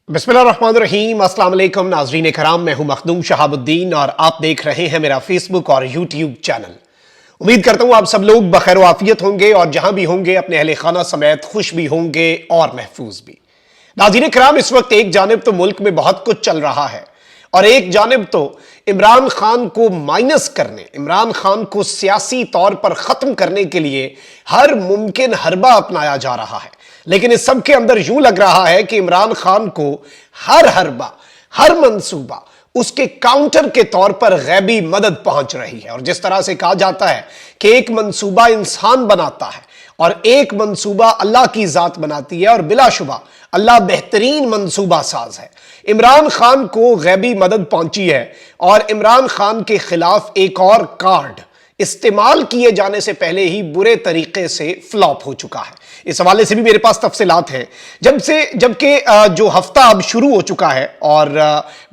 बिस्मिल्लाहिर्रहमानिर्रहीम, अस्सलाम वालेकुम नाज़रीन कराम। मैं हूं मखदूम शहाबुद्दीन और आप देख रहे हैं मेरा फेसबुक और यूट्यूब चैनल। उम्मीद करता हूं आप सब लोग बखैर आफियत होंगे और जहां भी होंगे अपने अहले खाना समेत खुश भी होंगे और महफूज भी। नाज़रीन कराम, इस वक्त एक जानिब तो मुल्क में बहुत कुछ चल रहा है और एक जानिब तो इमरान खान को माइनस करने, इमरान खान को सियासी तौर पर खत्म करने के लिए हर मुमकिन हरबा अपनाया जा रहा है। लेकिन इस सब के अंदर यूं लग रहा है कि इमरान खान को हर हरबा, हर मंसूबा उसके काउंटर के तौर पर गैबी मदद पहुंच रही है। और जिस तरह से कहा जाता है कि एक मंसूबा इंसान बनाता है और एक मंसूबा अल्लाह की जात बनाती है, और बिलाशुबा अल्लाह बेहतरीन मंसूबा साज है। इमरान खान को गैबी मदद पहुंची है और इमरान खान के खिलाफ एक और कार्ड इस्तेमाल किए जाने से पहले ही बुरे तरीके से फ्लॉप हो चुका है। इस हवाले से भी मेरे पास तफसीलात हैं। जबकि जो हफ्ता अब शुरू हो चुका है और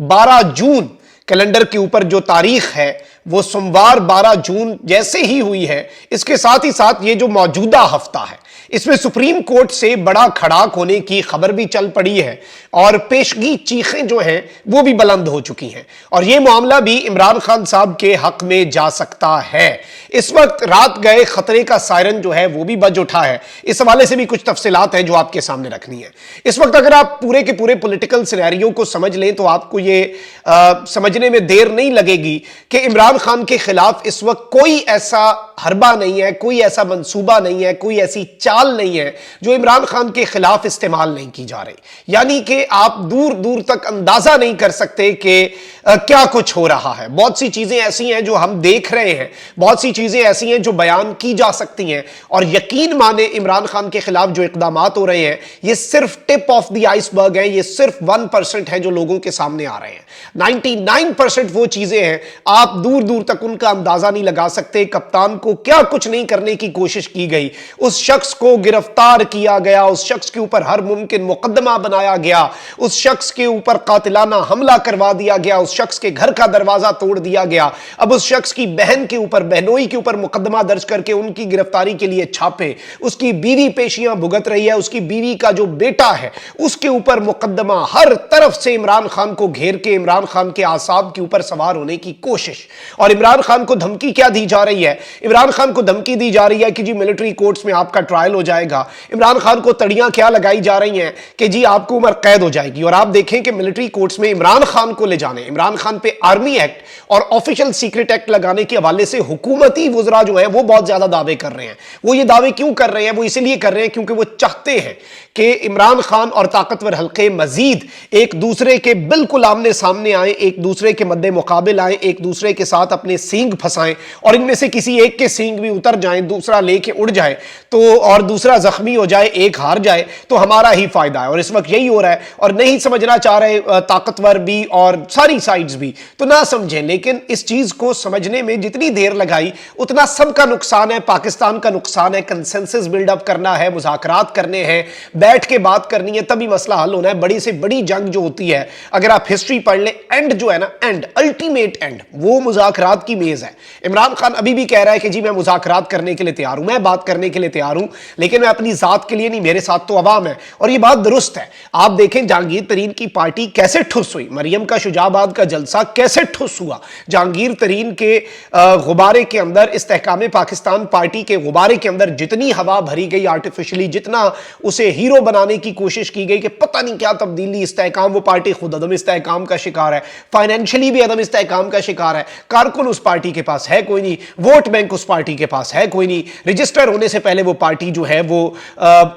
12 जून कैलेंडर के ऊपर जो तारीख है वो सोमवार 12 जून जैसे ही हुई है, इसके साथ ही साथ ये जो मौजूदा हफ्ता है इसमें सुप्रीम कोर्ट से बड़ा खड़ाक होने की खबर भी चल पड़ी है और पेशगी चीखें जो हैं वो भी बुलंद हो चुकी हैं और ये मामला भी इमरान खान साहब के हक में जा सकता है। इस वक्त रात गए खतरे का सायरन जो है वो भी बज उठा है। इस हवाले से भी कुछ तफसीलात हैं जो आपके सामने रखनी है। इस वक्त अगर आप पूरे के पूरे पॉलिटिकल सिनेरियो को समझ लें तो आपको ये समझने में देर नहीं लगेगी कि इमरान खान के खिलाफ इस वक्त कोई ऐसा हरबा नहीं है, कोई ऐसा मंसूबा नहीं है, कोई ऐसी चाल नहीं है जो इमरान खान के खिलाफ इस्तेमाल नहीं की जा रही। यानी कि आप दूर दूर तक अंदाजा नहीं कर सकते कि क्या कुछ हो रहा है। बहुत सी चीजें ऐसी हैं जो हम देख रहे हैं, बहुत सी चीजें ऐसी हैं जो बयान की जा सकती हैं और यकीन माने इमरान खान के खिलाफ जो इकदामात हो रहे हैं ये सिर्फ टिप ऑफ द आइसबर्ग है, ये सिर्फ 1% है जो लोगों के सामने आ रहे हैं। 99% वो चीजें हैं आप दूर दूर तक उनका अंदाजा नहीं लगा सकते। कप्तान को क्या कुछ नहीं करने की कोशिश की गई, उस शख्स को गिरफ्तार किया गया, उस शख्स के ऊपर हर मुमकिन मुकदमा बनाया गया, उस शख्स के ऊपर कातिलाना हमला करवा दिया गया, उस शख्स के घर का दरवाजा तोड़ दिया गया। अब उस शख्स की बहन के ऊपर, बहनोई के ऊपर मुकदमा दर्ज करके उनकी गिरफ्तारी के लिए छापे, उसकी बीवी पेशियां भुगत रही है, उसकी बीवी का जो बेटा है उसके ऊपर मुकदमा, हर तरफ से इमरान खान को घेर के इमरान खान के आसाब के ऊपर सवार होने की कोशिश। और इमरान खान को धमकी क्या दी जा रही है? इमरान खान को धमकी दी जा रही है कि जी मिलिट्री कोर्ट्स में आपका ट्रायल हो जाएगा। इमरान खान को तड़ियां क्या लगाई जा रही हैं कि जी आपको उम्र कैद हो जाएगी। और आप देखें कि मिलिट्री कोर्ट्स में इमरान खान को ले जाने, इमरान खान पे आर्मी एक्ट और ऑफिशियल सीक्रेट एक्ट लगाने के हवाले से हुकूमती वुज़रा जो है वो बहुत ज्यादा दावे कर रहे हैं। वो ये दावे क्यों कर रहे हैं? वो इसलिए कर रहे हैं क्योंकि वो चाहते हैं कि इमरान खान और ताकतवर हल्के मजीद एक दूसरे के बिल्कुल आमने सामने आए, एक दूसरे के मद्दे मुकाबिल आए, एक दूसरे के साथ अपने सींग फंसाएं और इनमें से किसी एक के सींग भी उतर जाएं, दूसरा लेके उड़ जाए तो, और दूसरा जख्मी हो जाए, एक हार जाए तो हमारा ही फायदा है। और इस वक्त यही हो रहा है और नहीं समझना चाह रहे ताकतवर भी और सारी साइड्स भी, तो ना समझें। लेकिन इस चीज को समझने में जितनी देर लगाई उतना सबका नुकसान है, पाकिस्तान का नुकसान है। कंसेंसस बिल्डअप करना है, मुज़ाकरात करने हैं, बैठ के बात करनी है, तभी मसला हल होना है। बड़ी से बड़ी जंग जो होती है, अगर आप हिस्ट्री पढ़ लें, एंड जो है ना, एंड अल्टीमेट एंड वो मुज़ाकरात की मेज है। इमरान खान अभी भी कह रहा है कि जी मैं मुज़ाकरात करने के लिए तैयार हूं, मैं बात करने के लिए तैयार हूं, लेकिन मैं अपनी जात के लिए नहीं, मेरे साथ तो अवाम है। और ये बात दुरुस्त है। आप देखें जहांगीर तरीन की पार्टी कैसे ठुस हुई, मरियम का शुजाबाद का जलसा कैसे ठुस हुआ। जहांगीर तरीन के गुब्बारे के अंदर, इस्तेहकाम पाकिस्तान पार्टी के गुब्बारे के अंदर जितनी हवा भरी गई आर्टिफिशियली, जितना उसे हीरो बनाने की कोशिश की गई कि पता नहीं क्या तब्दीली, इस्तेहकाम, वो पार्टी खुद अदम इस्तेहकाम का शिकार है, फाइनेंशियली भी अदम इस्तेहकाम का शिकार है। कारकुन उस पार्टी के पास है कोई नहीं, वोट बैंक उस पार्टी के पास है कोई नहीं, रजिस्टर होने से पहले वो पार्टी जो है वो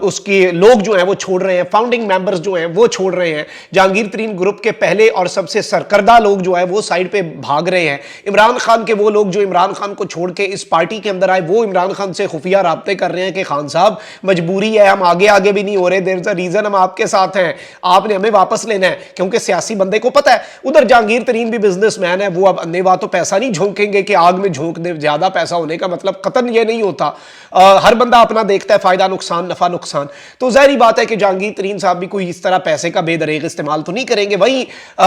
उसके लोग जो है वो छोड़ रहे हैं, फाउंडिंग मेंबर्स जो हैं वो छोड़ रहे हैं। जहांगीर तरीन ग्रुप के पहले और सबसे सरकर्दा लोग जो है वो साइड पे भाग रहे हैं। इमरान खान के वो लोग जो इमरान खान को छोड़ के इस पार्टी के अंदर आए, वो इमरान खान से खुफिया राब्ते कर रहे हैं कि खान साहब मजबूरी है, हम आगे आगे भी नहीं हो रहे, देयर इज अ रीजन, हम आपके साथ हैं, आपने हमें वापस लेना है। क्योंकि सियासी बंदे को पता है उधर जहांगीर तरीन भी बिजनेसमैन है, वो अब अन्नेवाह तो पैसा नहीं झोंकेंगे कि आग में झोंक दे। ज्यादा पैसा होने का मतलब कतन ये नहीं होता, हर बंदा अपना देखता है, फायदा नुकसान नफा नुकसान। तो जाहिर बात है कि जहांगीर तरीन साहब भी कोई इस तरह पैसे का बेदरेग इस्तेमाल तो नहीं करेंगे। वहीं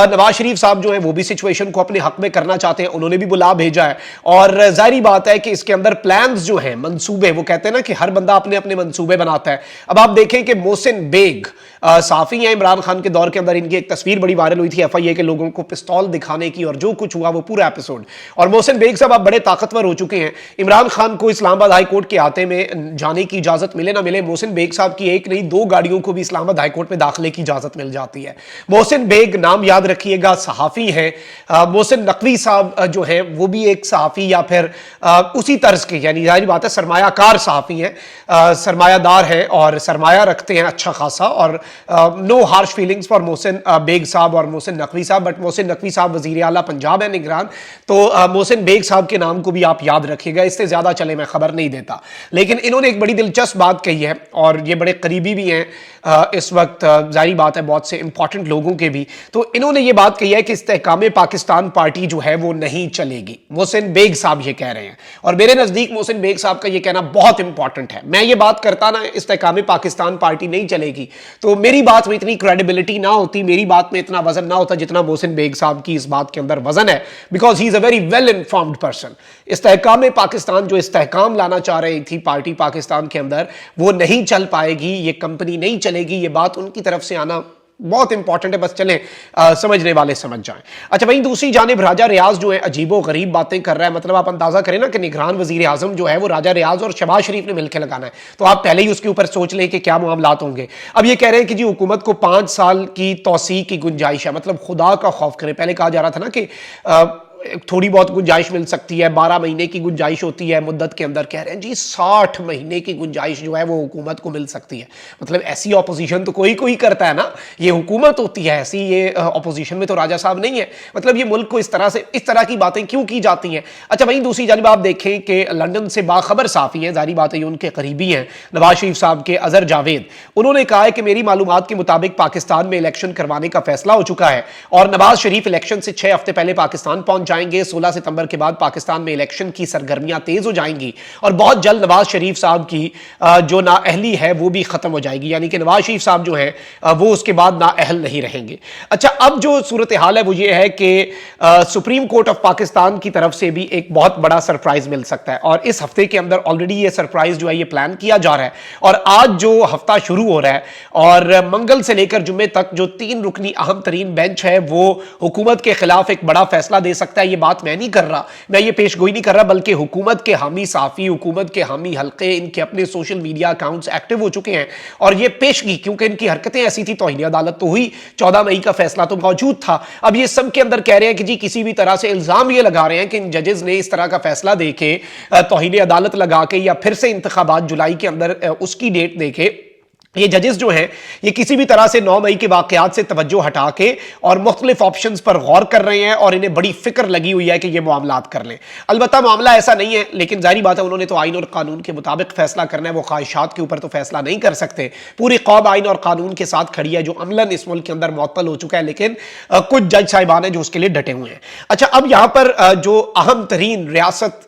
नवाज शरीफ साहब जो है वो भी सिचुएशन को अपने हक में करना चाहते हैं, उन्होंने भी बुला भेजा है। और जाहिर बात है कि इसके अंदर प्लान्स जो हैं, मंसूबे, वो कहते हैं ना कि हर बंदा अपने अपने मंसूबे बनाता है। अब आप देखें कि मोहसिन बेग साफी हैं इमरान खान के दौर के अंदर, इनकी एक तस्वीर बड़ी वायरल हुई थी एफआईए के लोगों को पिस्तौल दिखाने की, और जो कुछ हुआ वो पूरा एपिसोड। और मोहसिन बेग साहब अब बड़े ताकतवर हो चुके हैं। इमरान खान को इस्लामाबाद हाईकोर्ट के आते में जाने की इजाजत मिले ना मिले, मोहसिन बेग साहब की एक नहीं 2 गाड़ियों को भी इस्लामाबाद हाईकोर्ट में दाखिले की इजाजत मिल जाती है। मोहसिन बेग नाम याद रखिएगा, सहाफी हैं। मोहसिन नकवी साहब जो है वो भी एक सहाफी या फिर उसी तर्ज के, यानी जाहिर बात है सरमायाकार सहाफी हैं, सरमायादार हैं और सरमाया रखते हैं अच्छा खासा। और no harsh feelings for Mohsin Baig साहब और मोहसिन नकवी साहब, बट मोहसिन नकवी साहब वजीर आला पंजाब है, निगरान। तो मोहसिन बेग साहब के नाम को भी आप याद रखिएगा, इससे ज्यादा चले मैं खबर नहीं देता। लेकिन इन्होंने एक बड़ी दिलचस्प बात कही है, और ये बड़े करीबी भी हैं इस वक्त, जाहिर बात है बहुत से इंपॉर्टेंट लोगों के भी। तो इन्होंने ये बात कही है कि इस्तेहकाम पाकिस्तान पार्टी जो है वो नहीं चलेगी। मोहसिन बेग साहब ये कह रहे हैं, और मेरे नजदीक मोहसिन बेग साहब का ये कहना बहुत इंपॉर्टेंट है। मैं ये बात करता ना इस्तेहकाम पाकिस्तान पार्टी नहीं चलेगी, तो मेरी बात में इतनी क्रेडिबिलिटी ना होती, मेरी बात में इतना वजन ना होता जितना मोहसिन बेग साहब की इस बात के अंदर वजन है, because he is a very well informed person. इस्तेहकाम पाकिस्तान, जो इस्तेहकाम लाना चाह रही थी पार्टी पाकिस्तान के अंदर, वो नहीं चल पाएगी, ये कंपनी नहीं चलेगी। ये बात उनकी तरफ से आना बहुत इंपॉर्टेंट है, बस चलें समझने वाले समझ जाएं। अच्छा, वहीं दूसरी जानिब राजा रियाज जो है अजीबो गरीब बातें कर रहा है। मतलब आप अंदाजा करें ना कि निगरान वजीर आजम जो है वो राजा रियाज और शहबाज शरीफ ने मिलकर लगाना है, तो आप पहले ही उसके ऊपर सोच लें कि क्या मामलात होंगे। अब ये कह रहे हैं कि जी हुकूमत को 5 साल की तौसीक की गुंजाइश है। मतलब खुदा का खौफ करें, पहले कहा जा रहा था ना कि थोड़ी बहुत गुंजाइश मिल सकती है, 12 महीने की गुंजाइश होती है मुद्दत के अंदर। कह रहे हैं जी 60 महीने की गुंजाइश जो है वो हुकूमत को मिल सकती है। मतलब ऐसी ऑपोजिशन तो कोई कोई करता है ना, ये हुकूमत होती है ऐसी, ये ऑपोजिशन में तो राजा साहब नहीं है। मतलब ये मुल्क को इस तरह की बातें क्यों की जाती हैं। अच्छा, वहीं दूसरी जानिब आप देखें कि लंदन से बाखबर साफी हैं, जारी बात है उनके करीबी हैं नवाज शरीफ साहब के, अजहर जावेद। उन्होंने कहा है कि मेरी मालूमात के मुताबिक पाकिस्तान में इलेक्शन करवाने का फैसला हो चुका है, और नवाज शरीफ इलेक्शन से 6 हफ्ते पहले पाकिस्तान पहुंच जाएंगे। 16 सितंबर के बाद पाकिस्तान में इलेक्शन की सरगर्मियां तेज हो जाएंगी, और बहुत जल्द नवाज शरीफ साहब की जो नाअहली है वो भी खत्म हो जाएगी, यानी कि नवाज शरीफ साहब जो है वो उसके बाद नाअहल नहीं रहेंगे। अच्छा, अब जो सूरत हाल है वो ये है कि सुप्रीम कोर्ट ऑफ पाकिस्तान की तरफ से भी एक बहुत बड़ा सरप्राइज मिल सकता है, और इस हफ्ते के अंदर ऑलरेडी ये सरप्राइज जो है ये प्लान किया जा रहा है। और आज जो हफ्ता शुरू हो रहा है, और मंगल से लेकर जुम्मे तक जो 3 रुकनी अहम तरीन बेंच है वो हुकूमत के खिलाफ एक बड़ा फैसला दे सकता है। ये बात मैं नहीं कर रहा, मैं ये पेशगोई नहीं कर रहा, बल्कि हुकूमत के हामी साफी, हुकूमत के हामी हल्के, इनके अपने सोशल मीडिया अकाउंट्स एक्टिव हो चुके हैं, और ये पेशगी, क्योंकि इनकी हरकतें ऐसी थी, तौहीन अदालत तो हुई, 14 मई का फैसला तो मौजूद था। अब ये सब के अंदर कह रहे हैं कि जी किसी भी तरह से इल्जाम ये लगा रहे हैं कि इन जजेस ने इस तरह का फैसला देके, तौहीन अदालत लगा के, या फिर से इंतखाबात जुलाई के अंदर उसकी डेट देके, ये जजेस जो हैं ये किसी भी तरह से 9 मई के वाकयात से तवज्जो हटा के और मुख्तलिफ ऑप्शंस पर गौर कर रहे हैं, और इन्हें बड़ी फिक्र लगी हुई है कि ये मामलात कर लें। अलबत्ता मामला ऐसा नहीं है, लेकिन जाहिर बात है उन्होंने तो आइन और कानून के मुताबिक फैसला करना है, वो ख्वाहिशात के ऊपर तो फैसला नहीं कर सकते। पूरी कौम आइन और कानून के साथ खड़ी है, जो अमलन इस मुल्क के अंदर मुअत्तल हो चुका है, लेकिन कुछ जज साहिबान हैं जो उसके लिए डटे हुए हैं। अच्छा, अब यहां पर जो अहम तरीन रियासत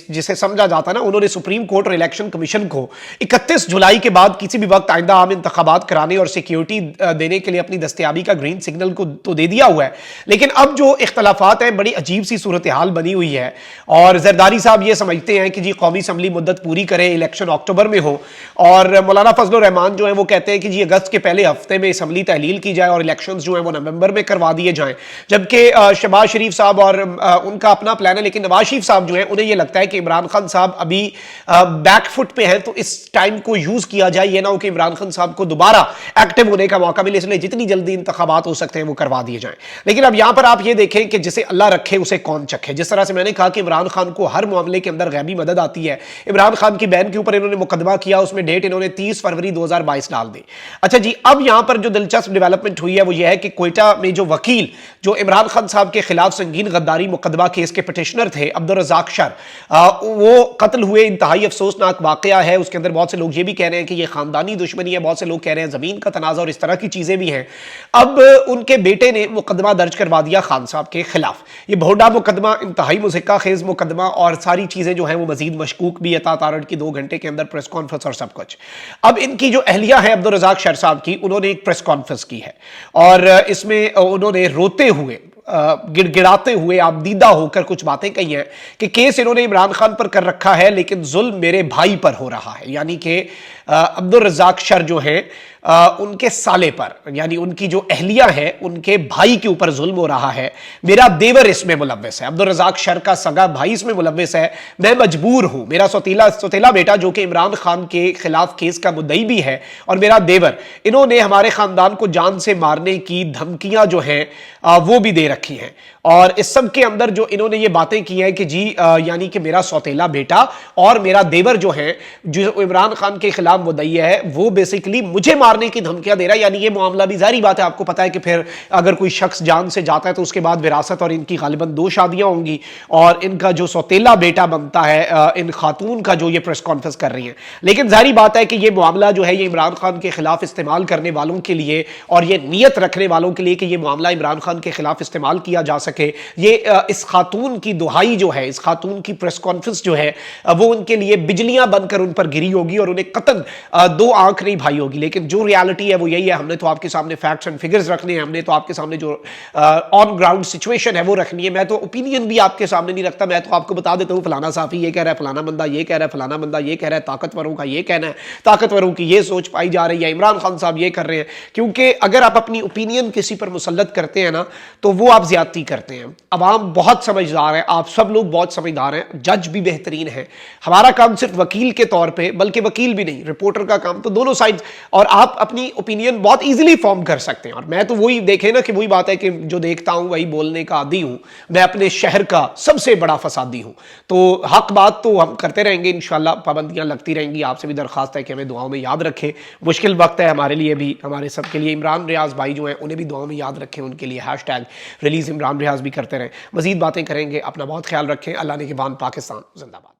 जिसे समझा जाता है ना, उन्होंने सुप्रीम कोर्ट और इलेक्शन कमीशन को 31 जुलाई के बाद किसी भी वक्त आइंदा आम इंतखाबात कराने और सिक्योरिटी देने के लिए अपनी दस्तयाबी का ग्रीन सिग्नल को तो दे दिया हुआ है, लेकिन अब जो इख्तलाफात हैं, बड़ी अजीब सी सूरत हाल बनी हुई है। और जरदारी साहब ये समझते हैं कि जी कौमी असम्बली मुद्दत पूरी करे, इलेक्शन अक्टूबर में हो, और मौलाना फजल रहमान जो है वो कहते हैं कि जी अगस्त के पहले हफ्ते में असम्बली तहलील की जाए और इलेक्शन जो है वो नवंबर में करवा दिए जाएं। जबकि शहबाज शरीफ साहब और उनका अपना प्लान है, लेकिन नवाज शरीफ साहब जो है उन्हें यह लगता है कि इमरान खान साहब अभी बैकफुट पे हैं, तो इस टाइम को यूज किया जाए, ये ना हो कि इमरान खान साहब को दोबारा एक्टिव होने का मौका मिले, इसलिए जितनी जल्दी इंतखाबात हो सकते हैं वो करवा दिए जाएं। लेकिन अब यहां पर आप ये देखें कि जिसे अल्लाह रखे उसे कौन चखे। जिस तरह से मैंने कहा कि इमरान खान को हर मामले के अंदर गैबी मदद आती है, इमरान खान की बहन के ऊपर इन्होंने मुकदमा किया, उसमें डेट इन्होंने 30 फरवरी 2022 डाल दी। अच्छा जी, अब यहां पर जो दिलचस्प डेवलपमेंट हुई है वो यह है कि कोयटा में जो वकील जो इमरान खान साहब के खिलाफ संगीन गद्दारी मुकदमा केस के पिटिशनर थे, अब्दुल रज़ाक शर, वो कत्ल हुए। इंतहाई अफसोसनाक वाकया है, उसके अंदर बहुत से लोग ये भी कह रहे हैं कि ये खानदानी दुश्मनी बनी है, बहुत से लोग कह रहे हैं ज़मीन का तनाज़ा और इस तरह की चीज़ें भी हैं। अब उनके बेटे ने मुकदमा दर्ज करवा दिया खान साहब के खिलाफ। ये भोडा मुकदमा इंतहाई मुज़क्का खेज़ मुकदमा और सारी चीज़ें जो हैं वो मज़ीद मशकूक भी है। तारड़ की 2 घंटे के अंदर प्रेस कॉन्फ्रेंस और सब कुछ। अब इनकी जो अहलिया है अब्दुल रज़ाक शर साहब की, उन्होंने एक प्रेस कॉन्फ्रेंस की है और इसमें उन्होंने रोते हुए, गिड़गिड़ाते हुए, आपदीदा होकर कुछ बातें कही हैं कि केस इन्होंने इमरान खान पर कर रखा है लेकिन जुल्म मेरे भाई पर हो रहा है। यानी कि अब्दुल रज़ाक शर जो हैं उनके साले पर, यानी उनकी जो अहलिया है उनके भाई के ऊपर जुल्म हो रहा है। मेरा देवर इसमें मुलव्वस है, अब्दुल रज़ाक शर का सगा भाई इसमें मुलव्वस है। मैं मजबूर हूं, मेरा सौतेला बेटा जो कि इमरान खान के खिलाफ केस का मुद्दई भी है और मेरा देवर, इन्होंने हमारे खानदान को जान से मारने की धमकियां जो हैं वो भी दे रखी हैं। और इस सब के अंदर जो इन्होंने ये बातें की हैं कि जी यानी कि मेरा सौतेला बेटा और मेरा देवर जो है, जो इमरान खान के खिलाफ मुद्दई है, वो बेसिकली मुझे मारने की धमकियां दे रहा है। यानी ये मामला भी जाहिर बात है, आपको पता है कि फिर अगर कोई शख्स जान से जाता है तो उसके बाद विरासत और इनकी गालिबन 2 शादियां होंगी और इनका जो सौतेला बेटा बनता है इन खातून का जो ये प्रेस कॉन्फ्रेंस कर रही है। लेकिन जाहिर बात है कि ये मामला जो है ये इमरान खान के खिलाफ इस्तेमाल करने वालों के लिए और ये नीयत रखने वालों के लिए कि ये मामला इमरान खान के खिलाफ इस्तेमाल किया जा सके, ये इस खातून की दुहाई जो है, इस खातून की प्रेस कॉन्फ्रेंस जो है वो उनके लिए बिजलियां बनकर उन पर गिरी होगी और उन्हें कतन 2 आंख नहीं भाई होगी। लेकिन जो रियलिटी है वो यही है, हमने तो आपके सामने फैक्ट्स एंड फिगर्स रखने हैं, हमने तो आपके सामने जो ऑन ग्राउंड सिचुएशन है वो रखनी है। मैं तो ओपिनियन भी आपके सामने नहीं रखता, मैं तो आपको बता देता हूं फलाना साफी ये कह रहा है, फलाना बंदा ये कह रहा है, फलाना बंदा ये कह रहा है, ताकतवरों का ये कहना है, ताकतवरों की ये सोच पाई जा रही है, इमरान खान साहब ये कर रहे हैं। क्योंकि अगर आप अपनी ओपिनियन किसी पर मुसल्लत करते हैं ना तो वो आप ज्यादती करते हैं। अवाम बहुत समझदार है, आप सब लोग बहुत समझदार हैं, जज भी बेहतरीन है। हमारा काम सिर्फ वकील के तौर पे, बल्कि वकील भी नहीं, रिपोर्टर का काम तो दोनों साइड, और आप अपनी ओपिनियन बहुत इजीली फॉर्म कर सकते हैं। और मैं तो वही देखे ना कि वही बात है कि जो देखता हूं वही बोलने का आदी हूं। मैं अपने शहर का सबसे बड़ा फसादी हूं, तो हक बात तो हम करते रहेंगे इंशाल्लाह, पाबंदियां लगती रहेंगी। आपसे भी दरखास्त है कि हमें दुआओं में याद रखें। मुश्किल वक्त है हमारे लिए भी, हमारे सबके लिए। इमरान रियाज भाई जो हैं उन्हें भी दुआओं में याद रखें, उनके लिए हैशटैग रिलीज इमरान रियाज भी करते रहें। मजीद बातें करेंगे, अपना बहुत ख्याल रखें। अल्लाह ने के बान, पाकिस्तान जिंदाबाद।